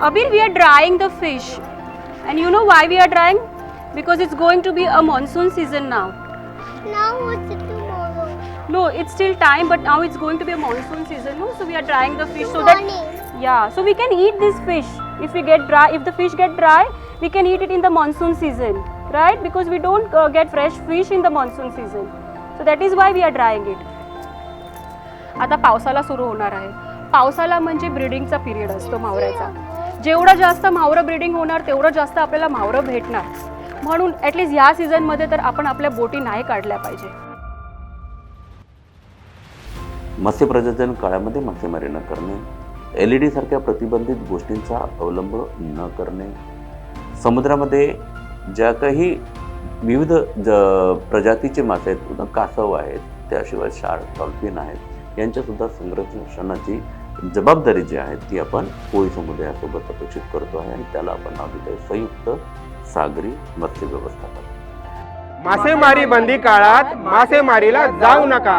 Abir, we are drying the fish. And you know why we are drying? Because it's going to be a monsoon season now. Now what's it tomorrow? No, it's still time, but now it's going to be a monsoon season, no? So we are drying the fish so that so we can eat this fish. If the fish get dry, we can eat it in the monsoon season, right? Because we don't get fresh fish in the monsoon season. So that is why we are drying it. आता पावसाला सुरू होणार आहे. पावसाला म्हणजे ब्रीडिंगचा period असतो मावऱ्याचा. जेवढं जास्त मावरं ब्रीडिंग होणार तेवढं जास्त आपल्याला मावरं भेटणार. म्हणून ॲटलीस्ट ह्या सीझनमध्ये तर आपण आपल्या बोटी नाही काढल्या पाहिजे. मत्स्य प्रजनन काळामध्ये मासेमारी न करणे, LED सारख्या प्रतिबंधित गोष्टींचा अवलंब न करणे, समुद्रामध्ये ज्या काही विविध प्रजातीचे मासे आहेत, पुन्हा कासव आहेत, त्याशिवाय शार्क, डॉल्फिन आहेत, यांच्यासुद्धा संरक्षणाची जबाबदारी जी आहे ती आपण कोळी समुदायासोबत अपेक्षित करतो आहे आणि त्याला आपण नाव दिलं आहे संयुक्त सागरी मत्स्य व्यवस्थापन. मासेमारी बंदी काळात मासेमारीला जाऊ नका.